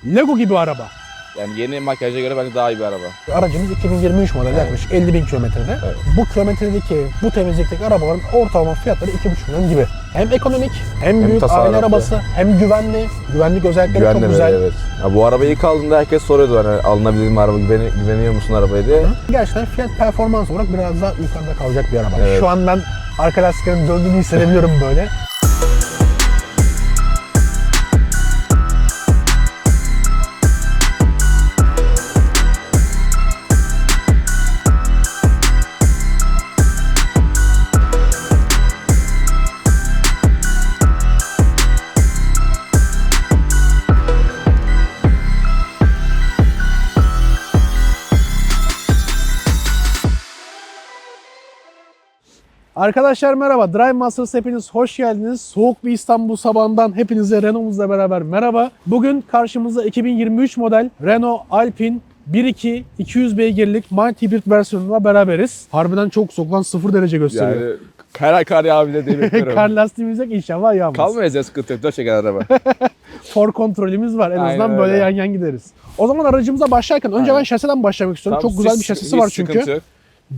Lego gibi araba. Yani yeni makyaja göre bence daha iyi bir araba. Aracımız 2023 model, yaklaşık 50.000 kilometrede. Evet. Bu kilometredeki, bu temizlikteki arabaların ortalama fiyatları 2,5 milyon gibi. Hem ekonomik, hem büyük aile tasarruflu. arabası, hem güvenli. Güvenlik özellikleri çok güzel. Evet. Ya bu arabayı ilk aldığında herkes soruyordu hani alınabilir mi araba, güveniyor musun arabaya diye. Gerçekten fiyat performans olarak biraz daha yukarıda kalacak bir araba. Evet. Şu an ben arka lastiklerin döndüğünü hissedebiliyorum böyle. Arkadaşlar merhaba, Drive Masters hepiniz hoş geldiniz. Soğuk bir İstanbul sabahından hepinize Renault'umuzla beraber merhaba. Bugün karşımızda 2023 model Renault Alpine 1.2 200 beygirlik mild hibrit versiyonuyla beraberiz. Harbiden çok soğuk lan, 0 derece gösteriyor. Yani kar yağabilir diye bekliyorum. Kar lastiğimiz yok, inşallah yağmaz. Kalmayız ya, sıkıntı yok. 4 çeken araba. For kontrolümüz var, en azından Aynen böyle öyle. yan yan gideriz. O zaman aracımıza başlarken önce ben şaseden başlamak istiyorum. Çok güzel bir şasisi var çünkü.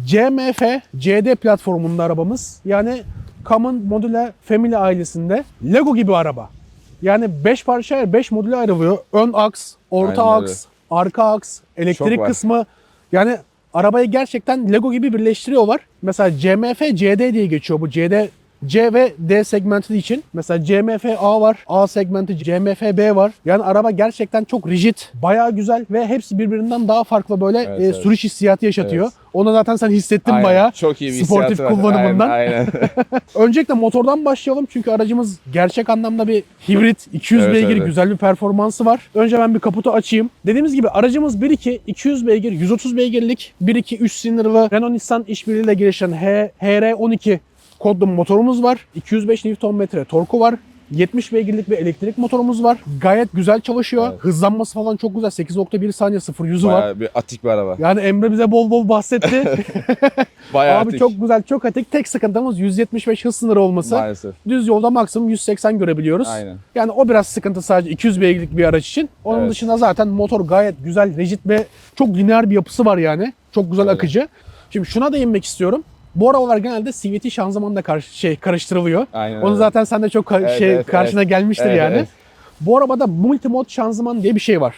CMF, CD platformunda arabamız. Yani Common Modüler Family ailesinde Lego gibi araba. Yani 5 parçaya 5 modüle ayrılıyor. Ön aks, orta Aynen öyle. aks, arka aks, elektrik var. kısmı. Yani arabayı gerçekten Lego gibi birleştiriyorlar. Mesela CMF, CD diye geçiyor bu. C ve D segmenti için. Mesela CMF A var, A segmenti, CMF B var. Yani araba gerçekten çok rigid, bayağı güzel ve hepsi birbirinden daha farklı böyle Evet. sürüş hissiyatı yaşatıyor. Evet. Onu zaten sen hissettin Aynen. bayağı. Çok iyi bir sportif hissiyatı var. kullanımından. Aynen. Öncelikle motordan başlayalım çünkü aracımız gerçek anlamda bir hibrit, 200 Evet, beygir evet. güzel bir performansı var. Önce ben bir kaputu açayım. Dediğimiz gibi aracımız 1.2 200 beygir, 130 beygirlik 1.2 3 silindirli Renault Nissan işbirliğiyle gelişen HR12 kodlu motorumuz var. 205 Nm torku var. 70 beygirlik bir elektrik motorumuz var. Gayet güzel çalışıyor. Evet. Hızlanması falan çok güzel. 8.1 saniye 0-100'ü var. Bayağı bir atik bir araba. Yani Emre bize bol bol bahsetti. Bayağı Abi atik. çok güzel, çok atik. Tek sıkıntımız 175 hız sınırı olması. Maalesef. Düz yolda maksimum 180 görebiliyoruz. Aynen. Yani o biraz sıkıntı sadece 200 beygirlik bir araç için. Onun Evet. dışında zaten motor gayet güzel, rigid ve çok lineer bir yapısı var yani. Çok güzel Öyle. akıcı. Şimdi şuna değinmek istiyorum. Bu arabalar genelde CVT şanzımanla karıştırılıyor. Aynen Onu öyle. zaten sen de çok Evet, karşına gelmiştir Evet, yani. evet. Bu arabada multimod şanzıman diye bir şey var.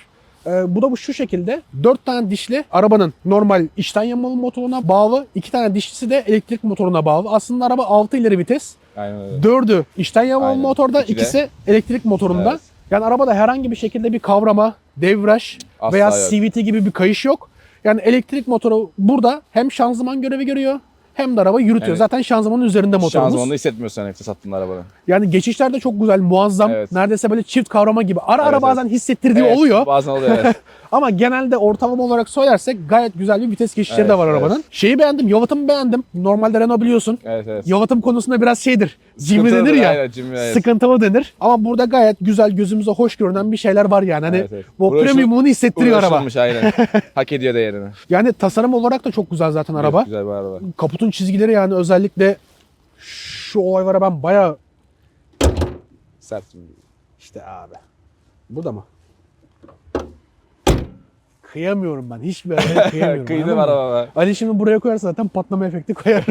Bu da şu şekilde 4 tane dişli arabanın normal içten yanmalı motoruna bağlı, 2 tane dişlisi de elektrik motoruna bağlı. Aslında araba 6 ileri vites, Aynen öyle. 4'ü içten yanmalı Aynen. motorda, İki de- ikisi elektrik motorunda. Evet. Yani arabada herhangi bir şekilde bir kavrama, devraj Asla veya yok. CVT gibi bir kayış yok. Yani elektrik motoru burada hem şanzıman görevi görüyor hem de araba yürütüyor. Evet. Zaten şanzımanın üzerinde motorumuz. Şanzımanını hissetmiyorsun sen nefes attığında arabanın. Yani geçişler de çok güzel, muazzam. Evet. Neredeyse böyle çift kavrama gibi. Ara Evet, bazen hissettirdiği Evet, oluyor. Bazen oluyor evet. Ama genelde ortalama olarak söylersek gayet güzel bir vites geçişleri Evet, de var evet. arabanın. Şeyi beğendim, yalıtımı beğendim. Normalde Renault biliyorsun. Evet. Yalıtım konusunda biraz şeydir. Cimri Sıkıntılı denir ya. aynen, cimri, evet. Sıkıntılı denir. Ama burada gayet güzel, gözümüze hoş görünen bir şeyler var yani. Hani Evet. bu Uğraşıl- premiumunu hissettiriyor araba. Uğraşılmış aynen. Hak ediyor değerini. Yani tasarım olarak da çok güzel zaten araba. Çok güzel bir araba. Kaputun çizgileri yani özellikle şu olaylara ben bayağı Sert. İşte abi. Bu da mı? Kıyamıyorum ben. Hiçbir arabaya kıyamıyorum. Kıydı anladın mı? araba var. Ali şimdi buraya koyarsa zaten patlama efekti koyar.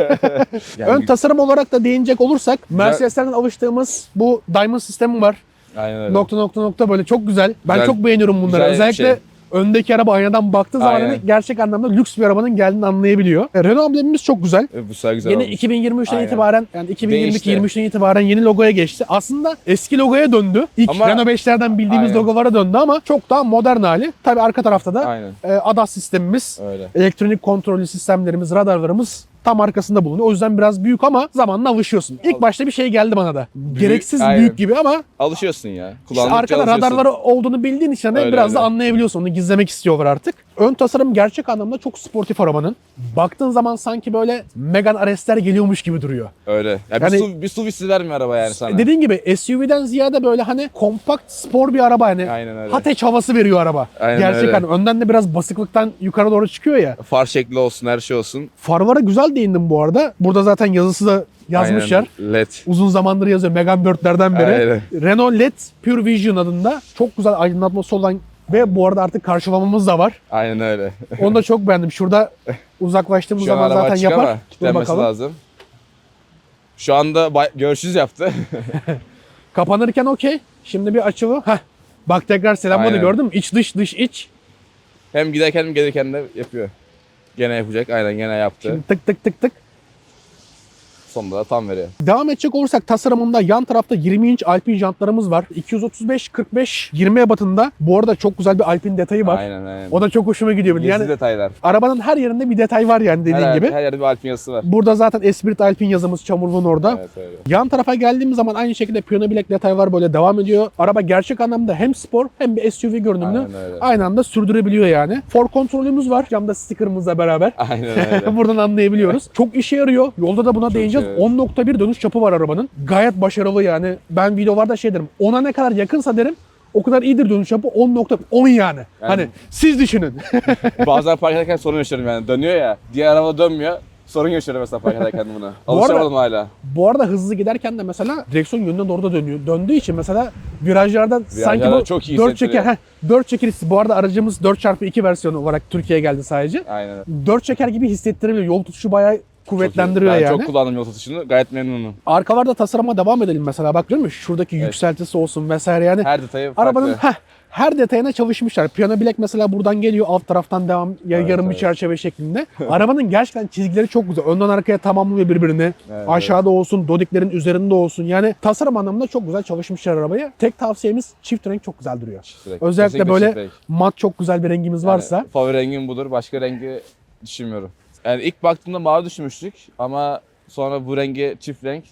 Yani Ön tasarım olarak da değinecek olursak Mercedes'lerden alıştığımız bu Diamond sistemi var. aynen öyle. Nokta böyle çok güzel. Ben Güzel- çok beğeniyorum bunları. güzel bir Özellikle şey. öndeki araba aynadan baktığı zaman Aynen. hani gerçek anlamda lüks bir arabanın geldiğini anlayabiliyor. Renault amblemimiz çok güzel. Bu sefer güzel Yeni olmuş. 2023'ten Aynen. itibaren yani 2022-23'ten Değişti. itibaren yeni logoya geçti. Aslında eski logoya döndü. İlk Ama- Renault 5'lerden bildiğimiz Aynen. logolara döndü ama çok daha modern hali. Tabii arka tarafta da Aynen. ADAS sistemimiz, Öyle. elektronik kontrollü sistemlerimiz, radarlarımız tam arkasında bulunuyor. O yüzden biraz büyük ama zamanla alışıyorsun. İlk başta bir şey geldi bana da. Gereksiz aynen. büyük gibi ama Alışıyorsun ya. işte Kullandıkça arkada alışıyorsun. radarları olduğunu bildiğin için hani Öyle, biraz da öyle. anlayabiliyorsun. Onu gizlemek istiyorlar artık. Ön tasarım gerçek anlamda çok sportif arabanın. Baktığın zaman sanki böyle Megane RS'ler geliyormuş gibi duruyor. Öyle. Ya Yani- bir SUV hissi vermiyor araba yani sana. Dediğin gibi SUV'den ziyade böyle hani kompakt spor bir araba hani. Aynen öyle. Hatch havası veriyor araba. Aynen Gerçek öyle. hani önden de biraz basıklıktan yukarı doğru çıkıyor ya. Far şekli olsun, her şey olsun. Farlara güzel değindim bu arada. Burada zaten yazısı da yazmışlar. Aynen. LED. Uzun zamandır yazıyor Megane 4'lerden beri. Aynen. Renault LED Pure Vision adında çok güzel aydınlatması olan Ve bu arada artık karşılamamız da var. Aynen öyle. Onu da çok beğendim. Şurada uzaklaştığımız Şu an zaman araba zaten açık yapar. ama Dur kilitlenmesi bakalım. lazım. Şu anda görüşürüz yaptı. Kapanırken okey. Şimdi bir açılı. Heh. Bak tekrar selamladı, Aynen. gördün mü? İç dış dış iç. Hem giderken hem gelirken de yapıyor. Gene yapacak. Aynen gene yaptı. Şimdi tık tık tık tık. Sonunda da tam veriyor. Devam edecek olursak tasarımında yan tarafta 20 inç Alpine jantlarımız var. 235-45-20 ebatında. Bu arada çok güzel bir Alpine detayı var. Aynen. O da çok hoşuma gidiyor. Gizli Yani detaylar. arabanın her yerinde bir detay var yani dediğin gibi. Her yerde bir Alpine yazısı var. Burada zaten Esprit Alpine yazımız çamurluğun orada. Evet öyle. Yan tarafa geldiğimiz zaman aynı şekilde piyano bilek detay var, böyle devam ediyor. Araba gerçek anlamda hem spor hem bir SUV görünümlü Aynen öyle. aynı anda sürdürebiliyor yani. For kontrolümüz var camda stickerımızla beraber. Aynen öyle. Buradan anlayabiliyoruz. Çok işe yarıyor. Yolda da buna değineceğiz. evet. 10.1 dönüş çapı var arabanın. Gayet başarılı yani. Ben videolarda şey derim. Ona ne kadar yakınsa derim o kadar iyidir dönüş çapı. 10.10 yani. Hani siz düşünün. Bazen park ederken sorun yaşıyorum yani. Dönüyor ya. Diğer araba dönmüyor. Sorun yaşıyorum mesela park ederken buna. Alışamadım hala. Bu arada hızlı giderken de mesela direksiyon yönüne doğru da dönüyor. Döndüğü için mesela virajlardan sanki bu çok iyi 4 çeker. hissettiriyor. 4 çeker bu arada aracımız 4x2 versiyonu olarak Türkiye'ye geldi sadece. Aynen. 4 çeker gibi hissettirebiliyor. Yol tutuşu bayağı kuvvetlendiriyor ben yani. çok kullandım yol tutuşunu. Gayet memnunum. Arkalarda tasarıma devam edelim mesela. Bak görüyor musun? Şuradaki yükseltisi olsun vesaire yani. Her detayı farklı. Arabanın her detayına çalışmışlar. Piyano bilek mesela buradan geliyor. Alt taraftan devam yarım bir çerçeve şeklinde. Arabanın gerçekten çizgileri çok güzel. Önden arkaya tamamlıyor birbirini. Evet, Aşağıda olsun, dodiklerin üzerinde olsun. Yani tasarım anlamında çok güzel çalışmışlar arabaya. Tek tavsiyemiz çift renk çok güzel duruyor. Özellikle Kesinlikle böyle çift renk. mat çok güzel bir rengimiz varsa. Yani favori rengim budur. Başka rengi düşünmüyorum. Yani ilk baktığımda mavi düşünmüştük ama sonra bu rengi çift renk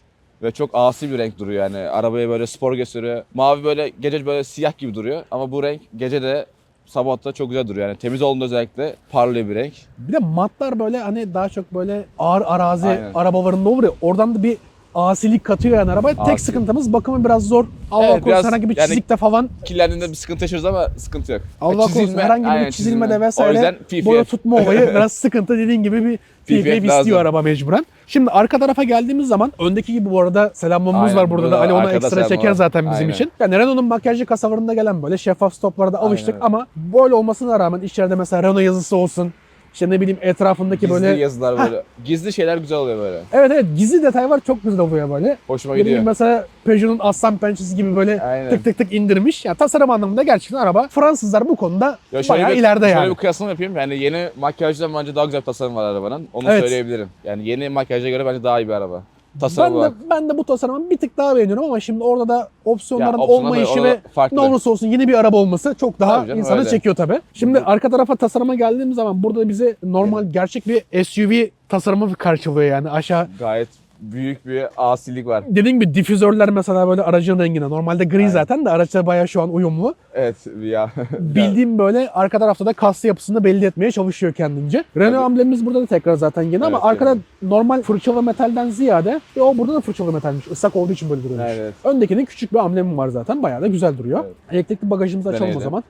ve çok asi bir renk duruyor yani. Arabaya böyle spor gösteriyor. Mavi böyle gece böyle siyah gibi duruyor ama bu renk gece de sabah da çok güzel duruyor. Yani temiz olduğunda özellikle parlıyor bir renk. Bir de matlar böyle hani daha çok böyle ağır arazi Aynen. arabalarında olur ya. Oradan da bir asilik katıyor yani arabaya. Tek Asi. sıkıntımız bakımı biraz zor. Allah Evet, korusun biraz herhangi bir yani- çizikte falan. Kirlendiğinde bir sıkıntı yaşıyoruz ama sıkıntı yok. Allah korusun herhangi bir aynen, çizilmede O vesaire yüzden PPF. boya tutma olayı biraz sıkıntı, dediğin gibi bir PPF istiyor lazım. araba mecburen. Şimdi arka tarafa geldiğimiz zaman öndeki gibi bu arada selamlamamız Aynen, var burada da. burada Ali onu arkada ekstra selam çeker var. zaten bizim Aynen. için. Yani Renault'un makyajlı kasalarında gelen böyle şeffaf stoplara da alıştık Aynen. ama böyle olmasına rağmen içeride mesela Renault yazısı olsun. İşte ne bileyim etrafındaki Gizli böyle yazılar böyle. Gizli şeyler güzel oluyor böyle. evet gizli detay var, çok güzel oluyor böyle. Hoşuma Ne bileyim gidiyor. mesela Peugeot'un aslan pençesi gibi böyle Aynen. tık tık tık indirmiş. Yani tasarım anlamında gerçekten araba. Fransızlar bu konuda Ya şöyle bayağı bir, ileride şöyle yani. bir kıyaslama yapayım. Yani yeni makyajdan bence daha güzel bir tasarım var arabanın. Onu Evet. söyleyebilirim. Yani yeni makyaja göre bence daha iyi bir araba. Tasarım Ben olarak. ben de bu tasarımı bir tık daha beğeniyorum ama şimdi orada da opsiyonların Ya, opsiyonlar olmayışı orada ve farklı. ne olursa olsun yeni bir araba olması çok daha Tabii canım, insanı öyle. çekiyor tabii. Şimdi arka tarafa tasarıma geldiğimiz zaman burada bize normal gerçek bir SUV tasarımı karşılıyor yani aşağı. Gayet büyük bir asilik var. Dediğim gibi difüzörler mesela böyle aracın rengine. Normalde gri zaten de araçta bayağı şu an uyumlu. Evet ya. Bildiğim böyle arka tarafta da kaslı yapısını belli etmeye çalışıyor kendince. Renault Tabii. amblemimiz burada da tekrar zaten yeni ama Evet, arkada yeni. normal fırçalı metalden ziyade o burada da fırçalı metalmiş. Islak olduğu için böyle duruyormuş. Evet. Öndekinin küçük bir amblemi var zaten. Bayağı da güzel duruyor. Evet. Elektrikli bagajımızı açalım o Deneyelim. zaman.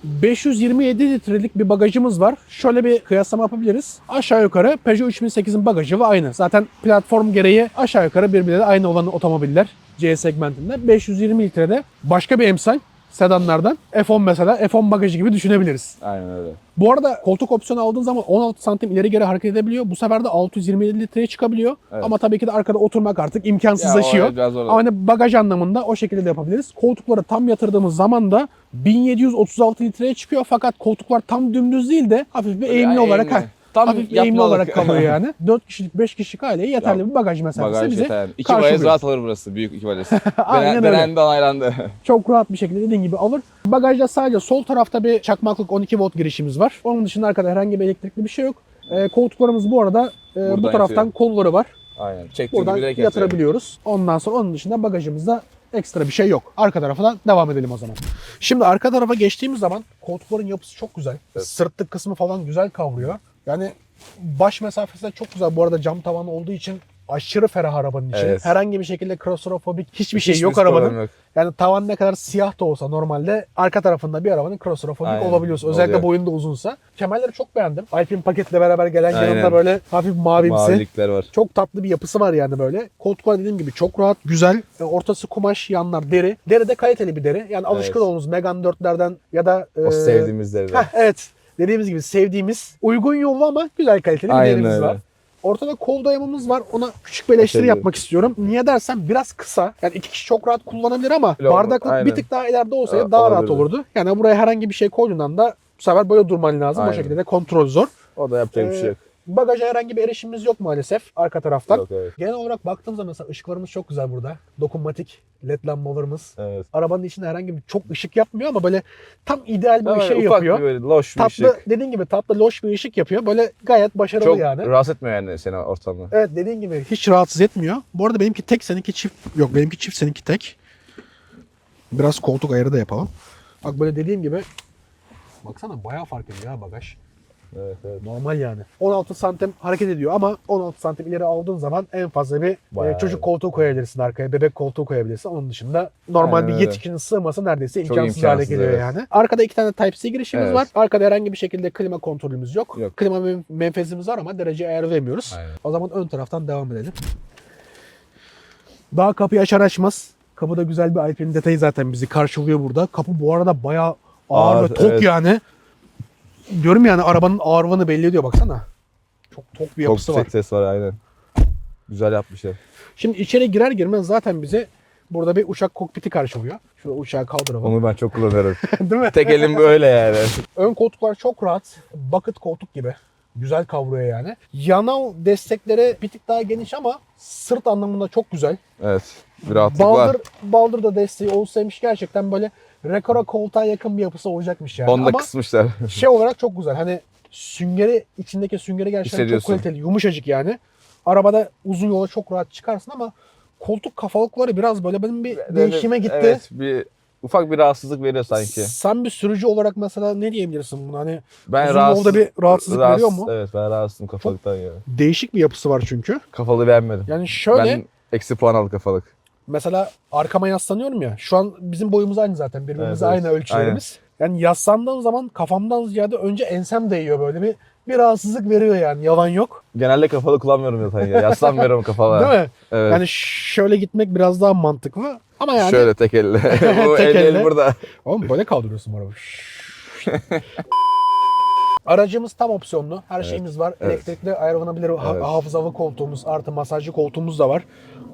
527 litrelik bir bagajımız var. Şöyle bir kıyaslama yapabiliriz. Aşağı yukarı Peugeot 3008'in bagajı ve aynı. Zaten platform gereği aşağı yukarı birbirleri aynı olan otomobiller C segmentinde. 520 litrede başka bir emsal sedanlardan F10 mesela F10 bagajı gibi düşünebiliriz. Aynen öyle. Bu arada koltuk opsiyonu aldığın zaman 16 santim ileri geri hareket edebiliyor. Bu sefer de 627 litreye çıkabiliyor. Evet. Ama tabii ki de arkada oturmak artık Ya, imkansızlaşıyor. o biraz zor. Ama hani bagaj anlamında o şekilde de yapabiliriz. Koltukları tam yatırdığımız zaman da 1736 litreye çıkıyor. Fakat koltuklar tam dümdüz değil de hafif bir eğimli olarak eğimli. Tam hafif bir eğimli yapmalık. olarak kalıyor yani. 4 kişilik 5 kişilik aileye yeterli bir bagaj mesafesi Bagaj bize yeter. İki karşılıyor. valiz rahat alır burası. Büyük iki valiz. Aynen öyle. Denendi onaylandı. Çok rahat bir şekilde dediğin gibi alır. Bagajda sadece sol tarafta bir çakmaklık 12 volt girişimiz var. Onun dışında arkada herhangi bir elektrikli bir şey yok. Koltuklarımız bu arada bu Buradan taraftan yatıyor. kolları var. Aynen. Çektiğim Buradan gibi direkt yatıyor. yatırabiliyoruz. Ondan sonra onun dışında bagajımızda ekstra bir şey yok. Arka tarafa devam edelim o zaman. Şimdi arka tarafa geçtiğimiz zaman koltukların yapısı çok güzel. Evet. Sırtlık kısmı falan güzel kavruyor. Yani baş mesafesi de çok güzel. Bu arada cam tavanı olduğu için aşırı ferah arabanın içi. Evet. Herhangi bir şekilde klostrofobik hiçbir şey yok problem arabanın. yok. Yani tavan ne kadar siyah da olsa normalde arka tarafında bir arabanın klostrofobik Aynen, olabiliyorsun. Özellikle oluyor. boyunda uzunsa. Kemerleri çok beğendim. Alpine paketle beraber gelen Aynen. yanında böyle hafif mavimsi. Mavilikler var. Çok tatlı bir yapısı var yani böyle. Koltuklar dediğim gibi çok rahat, güzel. Ortası kumaş, yanlar deri. Deri de kaliteli bir deri. Yani alışkın Evet. olduğumuz Megane 4'lerden ya da O sevdiğimiz deriden. evet. Dediğimiz gibi sevdiğimiz uygun yollu ama güzel kaliteli bir Aynen derimiz öyle. var. Ortada kol dayamamız var. Ona küçük bir eleştiri Tabii. yapmak istiyorum. Niye dersen biraz kısa. Yani iki kişi çok rahat kullanabilir ama Yok, bardaklık bir aynen. tık daha ileride olsaydı daha rahat olabilirdi. olurdu. Yani buraya herhangi bir şey koyduğundan da bu sefer böyle durman lazım. O Aynen. şekilde de kontrol zor. O da yapacak bir şey yok. Bagaja herhangi bir erişimimiz yok maalesef arka taraftan. Yok, evet. Genel olarak baktığım zaman mesela ışıklarımız çok güzel burada. Dokunmatik led lambalarımız. Evet. Arabanın içinde herhangi bir çok ışık yapmıyor ama böyle tam ideal bir Ama şey ufak yapıyor. bir böyle loş bir Tatlı ışık. dediğin gibi tatlı loş bir ışık yapıyor. Böyle gayet başarılı Çok yani. rahatsız etmiyor yani seni ortamda. Evet dediğin gibi hiç rahatsız etmiyor. Bu arada benimki tek seninki çift. Yok benimki çift seninki tek. Biraz koltuk ayarı da yapalım. Bak böyle dediğim gibi. Baksana bayağı fark ediyor ya bagaj. Evet, evet. Normal yani. 16 santim hareket ediyor ama 16 santim ileri aldığın zaman en fazla bir Bayağı çocuk koltuğu koyabilirsin arkaya. Bebek koltuğu koyabilirsin. Onun dışında normal Aynen bir öyle. yetişkinin sığması neredeyse Çok imkansız hale imkansız, geliyor evet. yani. Arkada iki tane Type-C girişimiz Evet. var. Arkada herhangi bir şekilde klima kontrolümüz yok. Yok. Klima menfezimiz var ama derece ayarı vermiyoruz. Aynen. O zaman ön taraftan devam edelim. Daha kapıyı açar açmaz. Kapıda güzel bir Alpine detayı zaten bizi karşılıyor burada. Kapı bu arada bayağı ağır Ağır, ve tok evet. yani. Diyorum yani arabanın ağırlığını belli ediyor baksana. Çok tok bir Çok yapısı var. ses var aynen. Güzel yapmışlar. Şimdi içeri girer girmez zaten bize burada bir uçak kokpiti karşılıyor. Şurada uçağı kaldıralım. Onu ben çok kullanıyorum. Değil mi? Tek elim böyle yani. Ön koltuklar çok rahat. Bucket koltuk gibi. Güzel kavruyor yani. Yana destekleri bir tık daha geniş ama sırt anlamında çok güzel. Evet. Bir rahatlık var. Baldır da desteği olsaymış gerçekten böyle rekora koltuğa yakın bir yapısı olacakmış yani. Onu da Ama kısmışlar. şey olarak çok güzel. Hani içindeki süngeri gerçekten çok Hissediyorsun. kaliteli, yumuşacık yani. Arabada uzun yola çok rahat çıkarsın ama koltuk kafalıkları biraz böyle benim bir değişime gitti. Evet. Ufak bir rahatsızlık veriyor sanki. Sen bir sürücü olarak mesela ne diyebilirsin buna? Hani Ben uzun yolda bir rahatsızlık veriyor mu? Evet, ben rahatsızım kafalıktan ya. Değişik bir yapısı var çünkü. Kafalığı beğenmedim. Yani şöyle Ben eksi puan aldım kafalık. mesela arkama yaslanıyorum ya. Şu an bizim boyumuz aynı zaten. Birbirimize Evet, aynı ölçülerimiz. Yani yaslandığım zaman kafamdan ziyade önce ensem değiyor böyle bir rahatsızlık veriyor yani. Yalan yok. Genelde kafalı kullanmıyorum zaten ya. Yaslanmıyorum kafalığa. Değil mi? Evet. Yani şöyle gitmek biraz daha mantıklı. Ama yani Şöyle tek elle. Bu Tek elle. el burada. oğlum böyle kaldırıyorsun bu arabayı. Aracımız tam opsiyonlu. Her şeyimiz var. evet. Elektrikli ayarlanabilir Evet. hafızalı koltuğumuz artı masajlı koltuğumuz da var.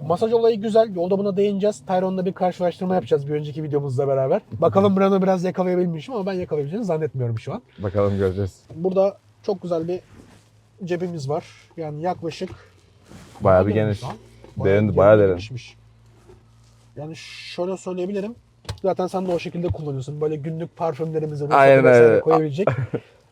Masaj olayı güzel. Yolda buna değineceğiz. Tayron'la bir karşılaştırma yapacağız bir önceki videomuzda beraber. Bakalım Renault biraz yakalayabilmişim ama ben yakalayabileceğini zannetmiyorum şu an. Bakalım göreceğiz. Burada çok güzel bir cebimiz var. Yani yaklaşık Bayağı bir geniş. lan. Bayağı derin. genişmiş. Yani şöyle söyleyebilirim. Zaten sen de o şekilde kullanıyorsun. Böyle günlük parfümlerimizi Aynen vesaire öyle. koyabilecek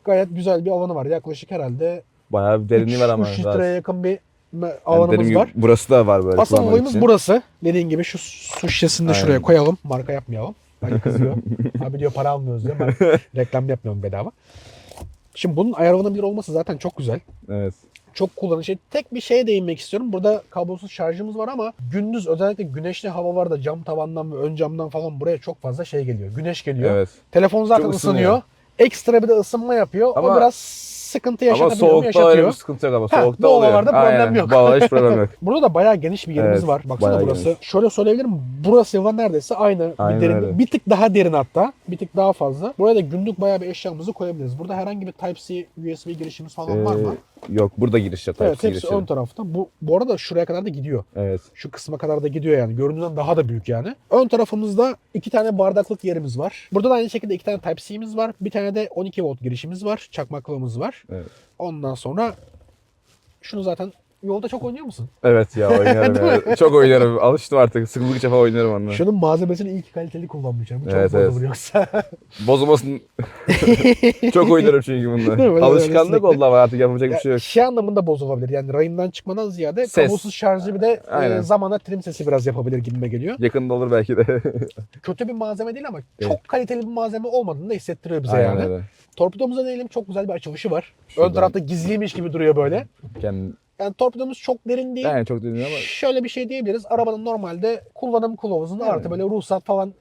gayet güzel bir alanı var. Yaklaşık herhalde Bayağı bir derinliği var ama. 3 biraz. litreye yakın bir Yani alanımız dediğim gibi var. burası da var böyle Asıl kullanmak olayımız için. burası. Dediğin gibi şu su şişesini de Aynen. şuraya koyalım. Marka yapmayalım. Ali kızıyor. Abi diyor para almıyoruz diyor. Ben reklam yapmıyorum bedava. Şimdi bunun ayarlanabilir olması zaten çok güzel. Evet. Çok kullanışlı. Tek bir şeye değinmek istiyorum. Burada kablosuz şarjımız var ama gündüz özellikle güneşli havalarda cam tavandan ve ön camdan falan buraya çok fazla şey geliyor. Güneş geliyor. Evet. Telefon zaten Çok ısınıyor. ısınıyor. Ekstra bir de ısınma yapıyor. Ama- o biraz sıkıntı Ama yaşatabiliyor mu? soğukta öyle Yaşatıyor. bir sıkıntı yok ama. Ha, Soğukta bu oluyor. havalarda problem Aynen. yok. Bu havada hiç problem yok. Burada da bayağı geniş bir yerimiz Evet, var. Baksana bayağı burası. geniş. Şöyle söyleyebilirim. Burası neredeyse aynı Aynen bir derin. öyle. Bir tık daha derin hatta. Bir tık daha fazla. Buraya da günlük bayağı bir eşyamızı koyabiliriz. Burada herhangi bir Type-C USB girişimiz falan var mı? Yok burada giriş yok. Evet, Type-C hepsi girişi. ön tarafta. Bu arada şuraya kadar da gidiyor. Evet. Şu kısma kadar da gidiyor yani. Göründüğünden daha da büyük yani. Ön tarafımızda 2 tane bardaklık yerimiz var. Burada da aynı şekilde 2 tane Type-C'miz var. Bir tane de 12 volt girişimiz var. Çakmaklığımız var. Evet. Ondan sonra şunu zaten yolda çok oynuyor musun? Evet ya oynarım Değil ya. Çok oynarım. Alıştım artık. Sıkıldıkça falan oynarım onunla. Şunun malzemesini iyi ki kaliteli kullanmışım. Bu çok Evet, bozulur evet. yoksa. Bozulmasın. Çok oynarım çünkü bununla. Değil mi? Böyle Alışkanlık sürekli. oldu ama artık yapacak bir Ya, şey yok. şey anlamında bozulabilir. Yani rayından çıkmadan ziyade Ses. kablosuz şarjı bir de Aynen. zamana trim sesi biraz yapabilir gibime geliyor. Yakında olur belki de. Kötü bir malzeme değil ama Evet. çok kaliteli bir malzeme olmadığını da hissettiriyor bize Aynen yani. öyle. Torpidomuza değinelim, çok güzel bir açılışı var. Şuradan- Ön tarafta gizliymiş gibi duruyor böyle. Yani Yani torpidomuz çok derin değil. Yani çok dedin ama. Şöyle bir şey diyebiliriz. Arabanın normalde kullanım kılavuzunda Evet. artı böyle ruhsat falan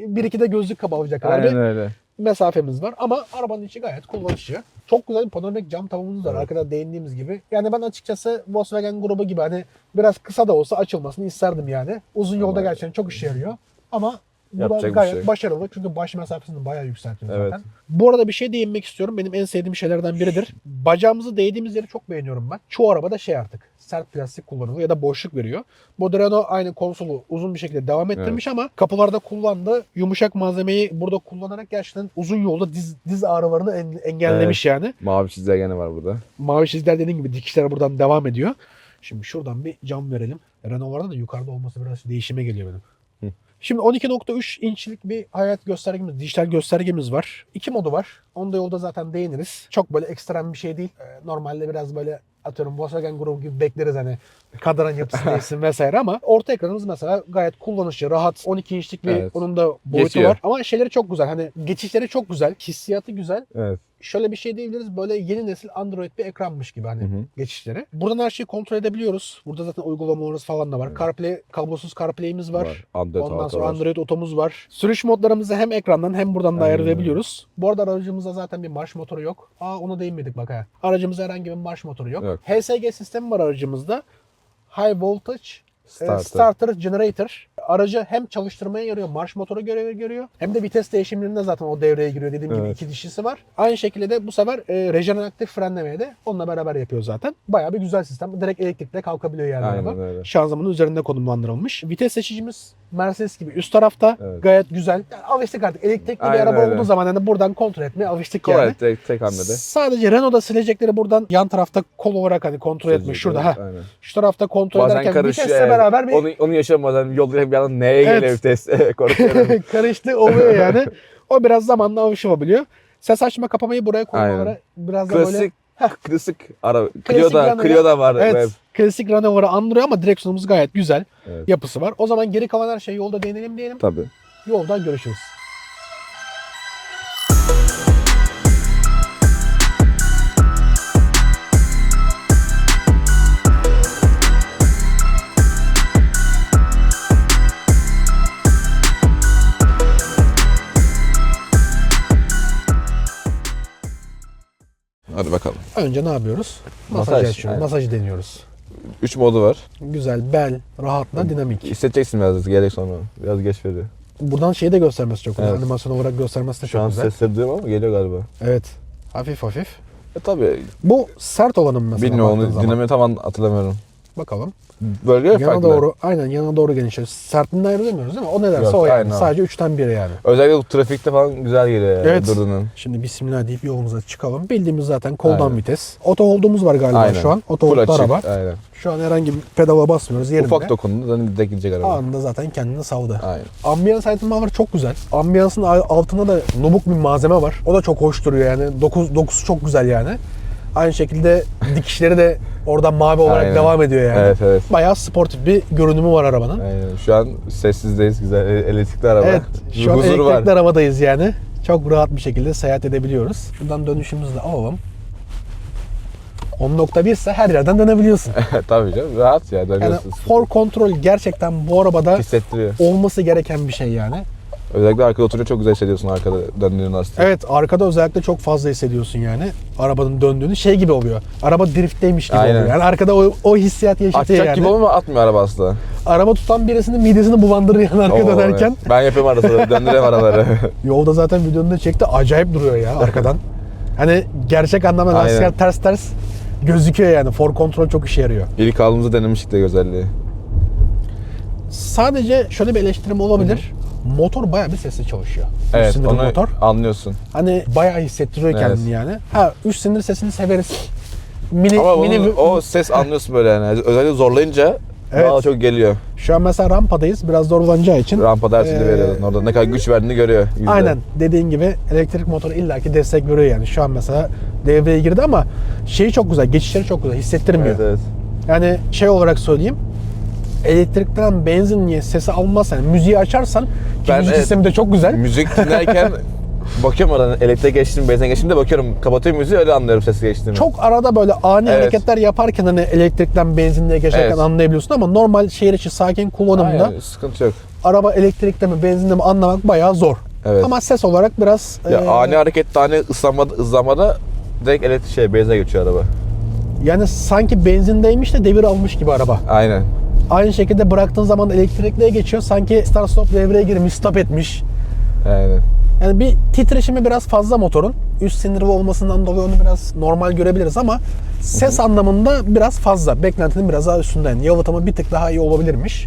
bir iki de gözlük kapalayacak kadar Aynen bir öyle. mesafemiz var. Ama arabanın içi gayet kullanışlı. Çok güzel bir panoramik cam tavanımız var. Evet. Arkada değindiğimiz gibi. Yani ben açıkçası Volkswagen grubu gibi hani biraz kısa da olsa açılmasını isterdim yani. Uzun yolda Ama- gerçekten çok işe yarıyor. Ama bu da Yapacak bir gayet şey yok. başarılı. Çünkü baş mesafesini bayağı yükseltiyor Evet. zaten. Bu arada bir şey değinmek istiyorum. Benim en sevdiğim şeylerden biridir. Bacağımızı değdiğimiz yeri çok beğeniyorum ben. Çoğu arabada şey artık sert plastik kullanılıyor ya da boşluk veriyor. Bu Renault aynı konsolu uzun bir şekilde devam ettirmiş ama kapılarda kullandığı yumuşak malzemeyi burada kullanarak gerçekten uzun yolda diz ağrılarını engellemiş yani. Mavi çizgiler gene var burada. Mavi çizgiler dediğim gibi dikişler buradan devam ediyor. Şimdi şuradan bir cam verelim. Renault'larda da yukarıda olması biraz değişime geliyor benim. Şimdi 12.3 inçlik bir hayat göstergemiz, dijital göstergemiz var. 2 modu var. Onda yolda zaten değiniriz. Çok böyle ekstrem bir şey değil. Normalde biraz böyle atıyorum Volkswagen grubu gibi bekleriz hani kadran yapısı değilsin vesaire ama orta ekranımız mesela gayet kullanışlı, rahat. 12 inçlik bir Evet. onun da boyutu Geçiyor. var. Ama şeyleri çok güzel. Hani geçişleri çok güzel. Hissiyatı güzel. Evet. Şöyle bir şey diyebiliriz. Böyle yeni nesil Android bir ekranmış gibi hani Hı hı. geçişleri. Buradan her şeyi kontrol edebiliyoruz. Burada zaten uygulamalarımız falan da var. CarPlay, kablosuz CarPlay'imiz var. Android Ondan Auto sonra var. Android Oto'muz var. Sürüş modlarımızı hem ekrandan hem buradan da Aynen ayarlayabiliyoruz. Bu arada aracımızda zaten bir marş motoru yok. Ona değinmedik bak ha. Aracımızda herhangi bir marş motoru yok. Yok. HSG sistemi var aracımızda. High Voltage Starter. Starter Generator. Aracı hem çalıştırmaya yarıyor, marş motoru görevi görüyor. Hem de vites değişimlerinde zaten o devreye giriyor. Dediğim gibi Evet. 2 dişlisi var. Aynı şekilde de bu sefer rejeneratif frenlemeyi de onunla beraber yapıyor zaten. Bayağı bir güzel sistem. Direkt elektrikle kalkabiliyor yani Aynen araba. öyle. Şanzımanın üzerinde konumlandırılmış. Vites seçicimiz Mercedes gibi üst tarafta. Evet. Gayet güzel. Yani alıştık artık. Elektrikli bir Aynen araba öyle. olduğu zaman hani buradan kontrol etmeye alıştık Kolay yani. tek hamlede. Sadece Renault'da silecekleri buradan yan tarafta kol olarak hani kontrol etmiş. Şurada ha. Aynen. Şu tarafta kontrol Bazen ederken karışıyor. vitesle beraber bir Onu yaşamadan yolda bir yandan neye Evet. geliyor vites korkuyorum. karıştı oluyor yani. O biraz zamanla alışılabiliyor. Ses açma kapamayı buraya koymaları Aynen. biraz da böyle Klasik araba. Klasik Renault. Clio da var. evet, klasik Renault'ları andırıyor ama direksiyonumuz gayet güzel. Evet. Yapısı var. O zaman geri kalan her şey yolda değinelim diyelim. Tabii. Yoldan görüşürüz. Hadi bakalım. Önce ne yapıyoruz? Masaj Masaj, açıyoruz. aynen. Masajı deniyoruz. 3 modu var. Güzel, bel, rahatla, dinamik. Hissedeceksin biraz gerek sonra. Biraz geç veriyor. Buradan şeyi de göstermesi çok güzel. Evet. Animasyon olarak göstermesi de Şu çok an güzel. sesleri duyuyorum ama geliyor galiba. Evet. Hafif hafif. Tabii. Bu sert olanın mesela. Bilmiyorum baktığın onu zaman. dinamiği tam hatırlamıyorum. Bakalım. Bölge Yana farklı. doğru, aynen yana doğru genişliyor. Sertliğinden ayrılamıyoruz değil mi? O nedense Yok, o yani. aynen. Sadece 3'ten biri yani. Özellikle bu trafikte falan güzel geliyor yani Evet. durduğunun. Şimdi bismillah deyip yolumuza çıkalım. Bildiğimiz zaten koldan Aynen. vites. Oto hold'umuz var galiba Aynen. şu an. Oto Full hold'da açık. araba. Aynen. Şu an herhangi bir pedala basmıyoruz yerinde. Ufak dokundu zaten direkt gidecek araba. Anında zaten kendini saldı. Aynen. Ambiyans aydınlatma çok güzel. Ambiyansın altında da nubuk bir malzeme var. O da çok hoş duruyor yani. Dokusu çok güzel yani. Aynı şekilde dikişleri de oradan mavi olarak Aynen. devam ediyor yani. Evet evet. Bayağı sportif bir görünümü var arabanın. Aynen. Şu an sessizdeyiz güzel elektrikli araba. Evet, şu an Huzuru elektrikli var. arabadayız yani. Çok rahat bir şekilde seyahat edebiliyoruz. Şuradan dönüşümüzü de alalım. 10.1 ise her yerden dönebiliyorsun. Tabii canım rahat ya Yani dönüyorsun. for control gerçekten bu arabada Hissettiriyor. olması gereken bir şey yani. Özellikle arkada oturunca çok güzel hissediyorsun arkada döndüğün lastiği. Evet, arkada özellikle çok fazla hissediyorsun yani. Arabanın döndüğünü şey gibi oluyor. Araba driftteymiş gibi Aynen. oluyor. Yani arkada o hissiyat yaşatıyor Atacak yani. gibi ama atmıyor araba asla. Araba tutan birisinin midesini bulandırır yani arka Oo, dönerken. evet. Ben yapıyorum arada sırada döndürüyorum arabaları. Yolda zaten videonun da çekti. Acayip duruyor ya arkadan. Hani gerçek anlamda Aynen. lastikler ters gözüküyor yani. For control çok işe yarıyor. İlk aldığımızda denemiştik de özelliği. Sadece şöyle bir eleştirim olabilir. Motor bayağı bir sesli çalışıyor. Üç Evet silindir onu motor. anlıyorsun. Hani bayağı hissettiriyor Evet. kendini yani. Ha 3 silindir sesini severiz. Mini, Ama mini o ses anlıyorsun böyle yani. Özellikle zorlayınca Evet. daha çok geliyor. Şu an mesela rampadayız. Biraz zorlanacağı için. Rampada her türlü veriyordun. Orada ne kadar güç verdiğini görüyor. yüzde. Aynen. Dediğin gibi elektrik motoru illaki destek veriyor yani. Şu an mesela devreye girdi ama şeyi çok güzel. Geçişleri çok güzel. Hissettirmiyor. Evet evet. Yani şey olarak söyleyeyim. Elektrikten benzinliğe sesi almazsan, yani müziği açarsan ki Ben müzik evet. sistemi de çok güzel. Müzik dinlerken Bakıyorum aradan elektriğe geçtim, benzine geçtim de bakıyorum. Kapatıyorum müziği, öyle anlıyorum ses geçtiğini. Çok arada böyle ani Evet. hareketler yaparken hani elektrikten benzinliğe geçerken Evet. anlayabiliyorsun ama normal şehir içi sakin kullanımda Aynen, sıkıntı yok. araba elektrikte mi benzinli mi anlamak bayağı zor. Evet. Ama ses olarak biraz Ya ani harekette, ani ıslanmada direkt elektrik benzine geçiyor araba. yani sanki benzindeymiş de devir almış gibi araba. Aynen. Aynı şekilde bıraktığın zaman elektrikliye geçiyor. Sanki start stop devreye girmiş, stop etmiş. Aynen. Yani bir titreşimi biraz fazla motorun. Üst sindirve olmasından dolayı onu biraz normal görebiliriz ama ses anlamında biraz fazla. Beklentinin biraz daha üstünden. Yalıtımı bir tık daha iyi olabilirmiş.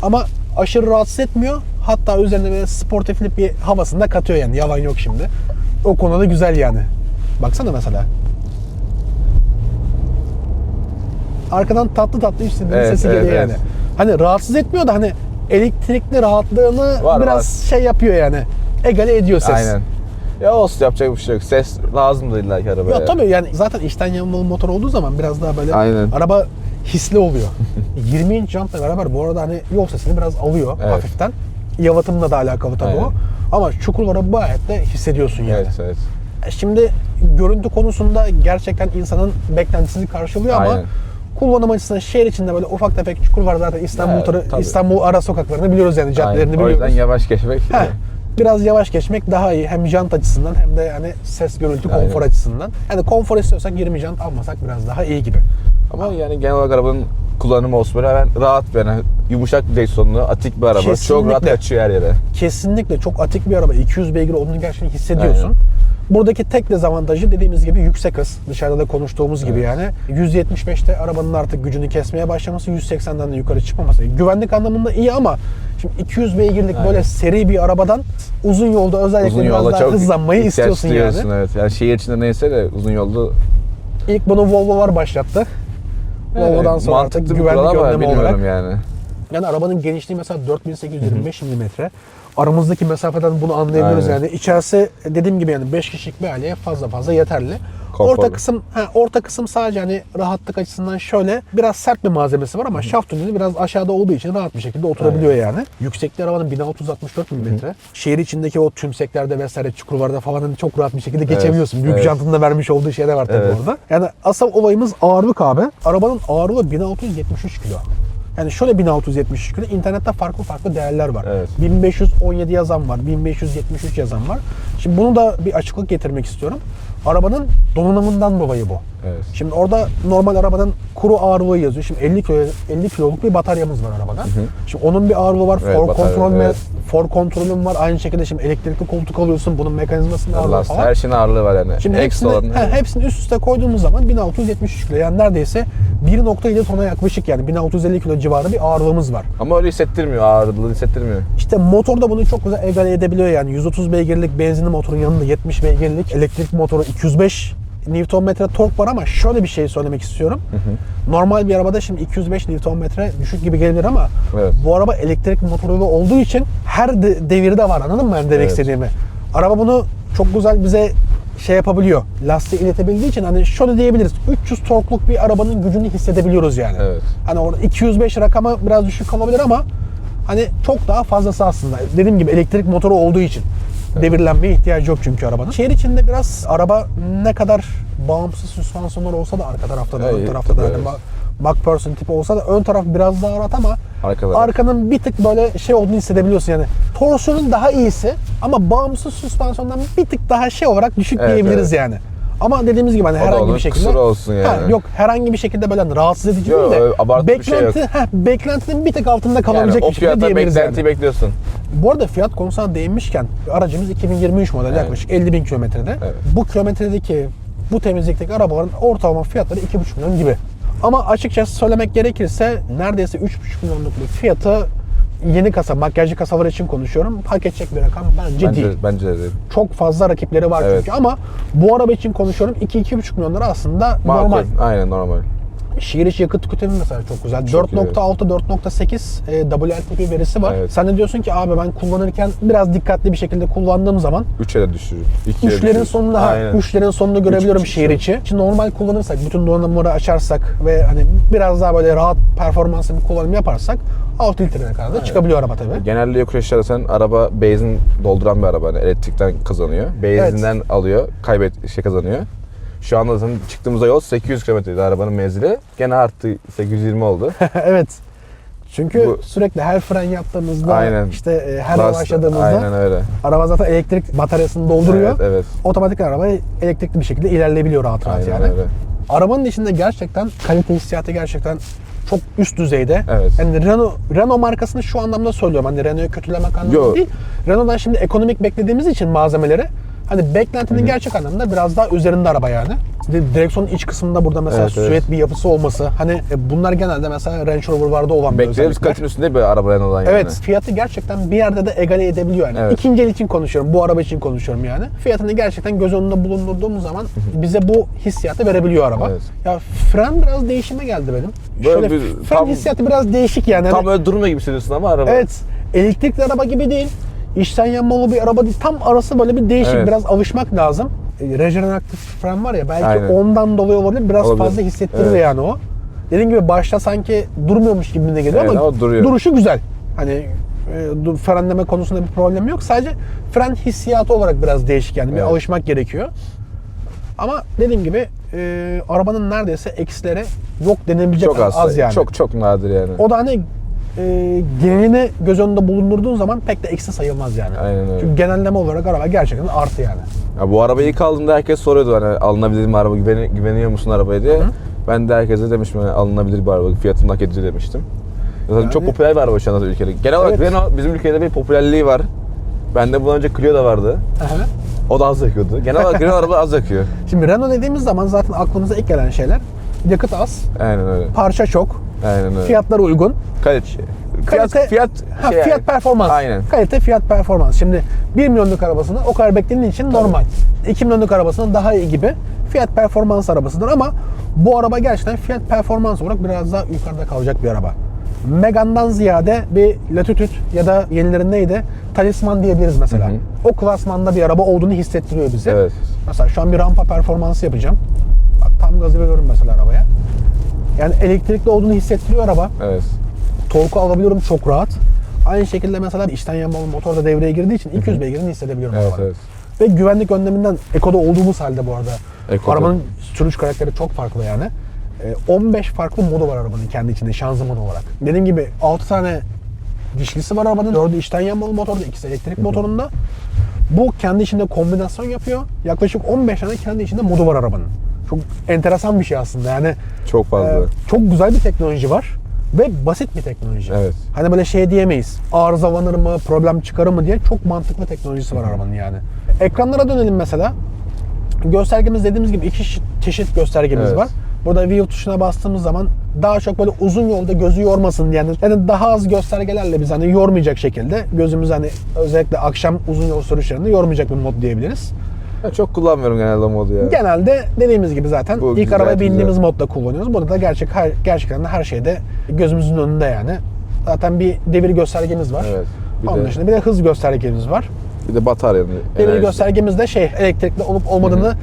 Ama aşırı rahatsız etmiyor. Hatta üzerine böyle sportiflik bir havasını da katıyor yani. Yalan yok şimdi. O konuda güzel yani. Baksana mesela. Arkadan tatlı tatlı üst sindirme sesi geliyor yani. Hani rahatsız etmiyor da hani elektrikli rahatlığını Var, biraz şey yapıyor yani. Egale ediyor ses. Aynen. Ya olsun, yapacak bir şey yok. Ses lazım da illa ki arabaya. Ya tabii yani zaten içten yanmalı motor olduğu zaman biraz daha böyle Aynen. araba hisli oluyor. 20 inç jantla beraber bu arada hani yol sesini biraz alıyor Evet. hafiften. Yalıtımla da alakalı tabii Aynen. o. Ama çukurlara gayet de hissediyorsun yani. Evet. Şimdi görüntü konusunda gerçekten insanın beklentisini karşılıyor ama Aynen. kullanım açısından şehir içinde böyle ufak tefek çukur var zaten Evet, tabii. İstanbul ara sokaklarını biliyoruz yani caddelerini Aynen. O biliyoruz. yüzden yavaş geçmek. Heh, biraz yavaş geçmek daha iyi. Hem jant açısından hem de yani ses, gürültü, Aynen. konfor açısından. Yani konfor istiyorsak 20 jant almasak biraz daha iyi gibi. Ama yani genel olarak arabanın kullanımı olsun böyle hemen rahat bir, yani yumuşak bir direksiyonlu, atik bir araba. Kesinlikle. Çok rahat açıyor her yere. Kesinlikle çok atik bir araba. 200 beygir olduğunu gerçekten hissediyorsun. Aynen. Buradaki tek dezavantajı dediğimiz gibi yüksek hız. Dışarıda da konuştuğumuz gibi yani. 175'te arabanın artık gücünü kesmeye başlaması, 180'den de yukarı çıkmaması. Güvenlik anlamında iyi ama şimdi 200 beygirlik Aynen. böyle seri bir arabadan uzun yolda özellikle Uzun biraz yolda daha çok hızlanmayı ihtiyaç istiyorsun yani. duyuyorsun, evet. Yani şehir içinde neyse de uzun yolda. İlk bunu Volvo'lar başlattı. Volvo'dan sonra artık mantıklı bir güvenlik kural ama önlemi bilmiyorum olarak. yani. Yani arabanın genişliği mesela 4825 mm. Aramızdaki mesafeden bunu anlayabiliyoruz Aynen. yani. İçerisi dediğim gibi yani 5 kişilik bir aileye fazla yeterli. Konforlu. Orta kısım sadece hani rahatlık açısından şöyle biraz sert bir malzemesi var ama şaft tüneli biraz aşağıda olduğu için rahat bir şekilde oturabiliyor yani. Yüksekliği arabanın 1664 mm. Şehir içindeki o tümseklerde vesaire çukurlarda falan hani çok rahat bir şekilde geçebiliyorsun. Büyük jantın da vermiş olduğu şey de var tabii Evet. orada. Yani asıl olayımız ağırlık abi. Arabanın ağırlığı 1673 kilo. Yani şöyle 1673 kilo, internette farklı değerler var. Evet. 1517 yazan var, 1573 yazan var. Şimdi bunu da bir açıklık getirmek istiyorum. Arabanın donanımından dolayı bu. Evet. Şimdi orada normal arabanın kuru ağırlığı yazıyor. Şimdi 50 kiloluk bir bataryamız var arabada. Şimdi onun bir ağırlığı var. Evet, batarya, For kontrolün var. Aynı şekilde şimdi elektrikli koltuk alıyorsun. Bunun mekanizmasının ağırlığı falan. Her şeyin ağırlığı var yani. Şimdi hepsini üst üste koyduğumuz zaman 1673 kilo. Yani neredeyse 1.7 tona yaklaşık yani 1650 kilo civarı bir ağırlığımız var. Ama öyle hissettirmiyor, ağırlığı hissettirmiyor. İşte motor da bunu çok güzel egale edebiliyor yani. 130 beygirlik benzinli motorun yanında 70 beygirlik elektrikli motoru 205 Nm tork var ama şöyle bir şey söylemek istiyorum. Normal bir arabada şimdi 205 Nm düşük gibi gelir ama Evet. bu araba elektrik motoruyla olduğu için her devirde var, anladın mı ben demek istediğimi? Araba bunu çok güzel bize şey yapabiliyor, lastiği iletebildiği için hani şöyle diyebiliriz, 300 torkluk bir arabanın gücünü hissedebiliyoruz yani. Evet. Hani orada 205 rakamı biraz düşük kalabilir ama hani çok daha fazlası aslında. Dediğim gibi elektrik motoru olduğu için. Devirlenmeye ihtiyacı yok çünkü arabanın. Şehir içinde biraz araba ne kadar bağımsız süspansiyonlar olsa da arka tarafta da ön tarafta da tabii, hani McPherson tipi olsa da ön taraf biraz daha rahat ama Arkalar. arkanın bir tık böyle şey olduğunu hissedebiliyorsun yani. Torsiyonun daha iyisi ama bağımsız süspansiyondan bir tık daha şey olarak düşük diyebiliriz yani. Ama dediğimiz gibi hani herhangi bir şekilde kusuru olsun yani. yok herhangi bir şekilde böyle hani rahatsız edici Yok, değil de abartı bir şey yok. beklentinin bir tık altında kalabilecek Yani o bir şekilde fiyata diyebiliriz beklentiyi yani. bekliyorsun. Bu arada fiyat konusuna değinmişken aracımız 2023 model yaklaşık 50 bin kilometrede. Evet. Bu kilometredeki bu temizlikteki arabaların ortalama fiyatları 2,5 milyon gibi. Ama açıkçası söylemek gerekirse neredeyse 3,5 milyonluk bir fiyatı yeni kasa, makyajlı kasalar için konuşuyorum. Hak edecek bir rakam bence değil. Bence de değil. Çok fazla rakipleri var Evet. çünkü ama bu araba için konuşuyorum 2-2,5 milyon lira aslında normal. Aynen normal. Şehir içi yakıt tüketimi mesela çok güzel. Çok iyi. 4.6, 4.8 WLTP verisi var. Evet. Sen de diyorsun ki abi ben kullanırken biraz dikkatli bir şekilde kullandığım zaman 3'e de düşürür. 2'ye üçlerin düşürür. sonunda Aynen. üçlerin sonunu görebiliyorum Üç, üç, şehir içi. Şimdi normal kullanırsak, bütün donanımları açarsak ve hani biraz daha böyle rahat performanslı bir kullanım yaparsak 6 litreye kadar da çıkabiliyor araba tabii. Genelde yokuş sen araba benzin dolduran bir araba. Yani elektrikten kazanıyor. Benzinden alıyor, kazanıyor. Şu anda zaten çıktığımızda yol 800 kilometreydi arabanın menzili. Gene arttı, 820 oldu. Evet. Çünkü Bu- sürekli her fren yaptığımızda, Aynen. işte her Last- yavaşladığımızda Aynen öyle. araba zaten elektrik bataryasını dolduruyor. Evet, evet. Otomatik araba elektrikli bir şekilde ilerleyebiliyor rahat rahat Aynen yani. öyle. Arabanın içinde gerçekten kalite hissiyatı gerçekten çok üst düzeyde. Evet. Yani Renault markasını şu anlamda söylüyorum. Hani Renault'u kötülemek anlamında Yo. değil. Renault'dan şimdi ekonomik beklediğimiz için malzemeleri hani beklentinin gerçek anlamda biraz daha üzerinde araba yani. Direksiyonun iç kısmında burada mesela Evet, evet. süet bir yapısı olması. Hani bunlar genelde mesela Range Rover'larda olan bir Beklediğimiz özellikler. kalitenin üstünde bir araba olan yani. Evet, fiyatı gerçekten bir yerde de egale edebiliyor yani. Evet. İkinci el için konuşuyorum, bu araba için konuşuyorum yani. Fiyatını gerçekten göz önünde bulundurduğumuz zaman bize bu hissiyatı verebiliyor araba. Evet. Ya fren biraz değişime geldi benim. Böyle Şöyle bir- fren tam- hissiyatı biraz değişik yani. Tam Hani- öyle durmuyor gibi hissediyorsun ama araba. evet, elektrikli araba gibi değil. İçten yanmalı bir araba değil. Tam arası böyle bir değişik, Evet. biraz alışmak lazım. Rejeneratif fren var ya, belki Aynen. ondan dolayı olabilir. Biraz Olabilir. fazla hissettiriyor Evet. yani o. Dediğim gibi başta sanki durmuyormuş gibi de geliyor Evet, ama ama duruyor. duruşu güzel. Hani frenleme konusunda bir problem yok. Sadece fren hissiyatı olarak biraz değişik yani. Bir Evet. alışmak gerekiyor. Ama dediğim gibi arabanın neredeyse eksileri yok denebilecek Çok az, yani. Çok çok nadir yani. O da hani genelini göz önünde bulundurduğun zaman pek de eksi sayılmaz yani. Aynen öyle. Çünkü genelleme olarak araba gerçekten artı yani. Ya bu arabayı ilk aldığımda herkes soruyordu hani alınabilir mi araba, güveniyor musun arabaya diye. Ben de herkese demiştim hani alınabilir bir araba, fiyatını hak edici demiştim. Zaten Yani- çok popüler bir araba şu anda ülkede. Genel olarak Evet. Renault bizim ülkede bir popülerliği var. Bende bundan önce Clio da vardı. Aha. O da az yakıyordu. Genel olarak Renault araba az yakıyor. Şimdi Renault dediğimiz zaman zaten aklımıza ilk gelen şeyler yakıt az, Aynen öyle. parça çok, Aynen öyle. fiyatlar uygun. Kalite. Fiyat Fiyat performans. Aynen. Kalite fiyat performans. Şimdi 1 milyonluk arabasını o kadar beklediğin için normal. 2 milyonluk arabasının daha iyi gibi fiyat performans arabasıdır ama bu araba gerçekten fiyat performans olarak biraz daha yukarıda kalacak bir araba. Megane'dan ziyade bir Latitude ya da yenilerin neydi? Talisman diyebiliriz mesela. Hı hı. O klasmanda bir araba olduğunu hissettiriyor bize. Evet. Mesela şu an bir rampa performansı yapacağım. Bak tam gazı veriyorum mesela arabaya. Yani elektrikli olduğunu hissettiriyor araba. Evet. Torku alabiliyorum çok rahat. Aynı şekilde mesela içten yanmalı motor da devreye girdiği için 200 beygirini hissedebiliyorum Evet, arabada. evet. Ve güvenlik önleminden Eko'da olduğumuz halde bu arada. Eko'da. Arabanın sürüş karakteri çok farklı yani. 15 farklı modu var arabanın kendi içinde şanzıman olarak. Dediğim gibi 6 tane dişlisi var arabanın. 4'ü içten yanmalı motorda, ikisi elektrik motorunda. Bu kendi içinde kombinasyon yapıyor. Yaklaşık 15 tane kendi içinde modu var arabanın. Çok enteresan bir şey aslında yani. Çok fazla. Çok güzel bir teknoloji var ve basit bir teknoloji. Evet. Hani böyle şey diyemeyiz. Arızalanır mı, problem çıkarır mı diye çok mantıklı teknolojisi var arabanın yani. Ekranlara dönelim mesela. Göstergemiz dediğimiz gibi iki çeşit göstergemiz Evet. var. Burada view tuşuna bastığımız zaman daha çok böyle uzun yolda gözü yormasın yani daha az göstergelerle biz hani yormayacak şekilde gözümüz hani özellikle akşam uzun yol sürüşlerinde yormayacak bir mod diyebiliriz. Ya çok kullanmıyorum genelde o modu ya. Genelde dediğimiz gibi zaten Bu ilk güzel, arabaya güzel. bindiğimiz modda kullanıyoruz. Burada da gerçekten de her şeyde gözümüzün önünde yani. Zaten bir devir göstergemiz var. Evet. Onun dışında bir de hız göstergemiz var. Bir de bataryanın Devir enerjisi. göstergemiz de elektrikli olup olmadığını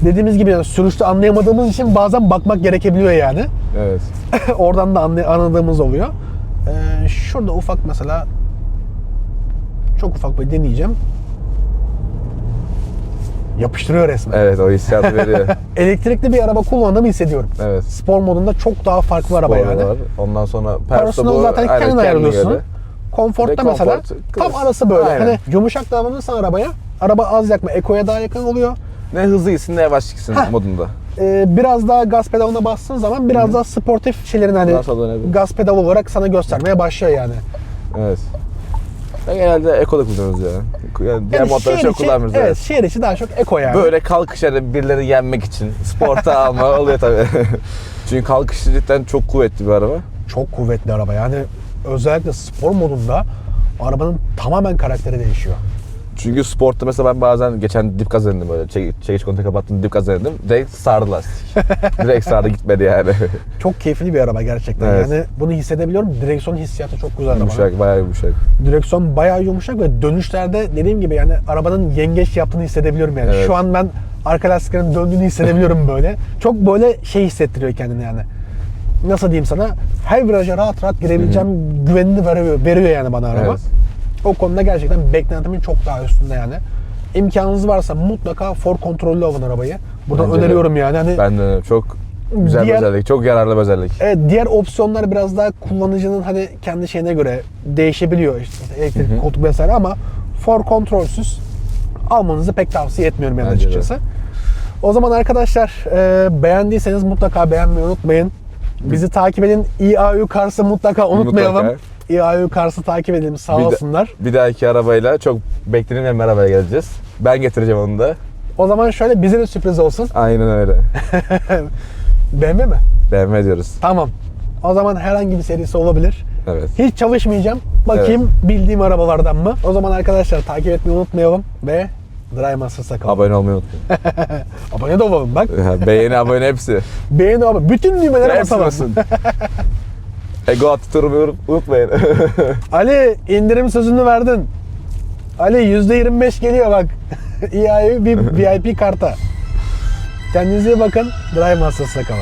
dediğimiz gibi yani sürüşte anlayamadığımız için bazen bakmak gerekebiliyor yani. Evet. Oradan da anladığımız oluyor. Şurada ufak mesela çok ufak bir deneyeceğim. Yapıştırıyor resmen. Evet, o hissiyatı veriyor. Elektrikli bir araba kullandığımı hissediyorum. Evet. Spor modunda çok daha farklı araba Spor yani. var. Ondan sonra Parasını zaten kendin ayarlıyorsun. Konfortta Bir de mesela konfor, tam klas. arası böyle. Aynen. Hani yumuşak davranırsan arabaya, araba az yakma, Eko'ya daha yakın oluyor. Ne hızlı gitsin ne yavaş gitsin modunda. Biraz daha gaz pedalına bastığın zaman biraz daha sportif şeylerin hani Nasıl dönebilir? gaz pedal olarak sana göstermeye başlıyor yani. Evet. Ben genelde Eko'da kullanıyoruz ya. Yani diğer modları şehir çok içi- kullanmıyoruz. Evet, şehir içi daha çok Eko yani. Böyle kalkış yani birileri yenmek için sporta alma oluyor tabii. Çünkü kalkış cidden çok kuvvetli bir araba. Çok kuvvetli araba yani özellikle spor modunda arabanın tamamen karakteri değişiyor. Çünkü sportta mesela ben bazen geçen dip gaz denedim böyle. Çekiç kontağı kapattım, dip gaz denedim. Direkt sardı lastik. Direkt sardı, gitmedi yani. Çok keyifli bir araba gerçekten. Evet. Yani bunu hissedebiliyorum. Direksiyon hissiyatı çok güzel araba. Yumuşak, bayağı yumuşak. Direksiyon bayağı yumuşak ve dönüşlerde dediğim gibi yani arabanın yengeç yaptığını hissedebiliyorum yani. Evet. Şu an ben arka lastiklerin döndüğünü hissedebiliyorum böyle. Çok böyle şey hissettiriyor kendini yani. Nasıl diyeyim sana? Her viraja rahat rahat girebileceğim güvenini veriyor yani bana araba. Evet. O konuda gerçekten beklentimin çok daha üstünde yani. İmkanınız varsa mutlaka for kontrollü alın arabayı. Buradan Bence de. öneriyorum yani. Hani Ben de çok güzel bir Diğer- özellik, çok yararlı bir özellik. evet, diğer opsiyonlar biraz daha kullanıcının hani kendi şeyine göre değişebiliyor. İşte elektrik koltuk vesaire ama for kontrolsüz almanızı pek tavsiye etmiyorum yani Bence de. açıkçası. O zaman arkadaşlar beğendiyseniz mutlaka beğenmeyi unutmayın. Bizi takip edin. İAU Cars'ı mutlaka unutmayalım. Mutlaka. İAU Cars'ı takip edelim. Sağ Bir de- olsunlar. Bir dahaki arabayla çok beklenilen bir arabaya geleceğiz. Ben getireceğim onu da. O zaman şöyle bize de sürpriz olsun. Aynen öyle. BMW mi? BMW diyoruz. Tamam. O zaman herhangi bir serisi olabilir. Evet. Hiç çalışmayacağım. Bakayım bildiğim arabalardan mı? O zaman arkadaşlar takip etmeyi unutmayalım ve Drive Masters'a kalın. Abone olmayı unutmayın. Abone de olalım bak. Beğeni, abone hepsi. Beğeni abi. Bütün düğmelere Hepsi basalım. basın. Ego attırmayı unutmayın. Ali indirim sözünü verdin. Ali %25 geliyor bak. İAU bir VIP karta. Kendinize iyi bakın. Drive Masters'a kalın.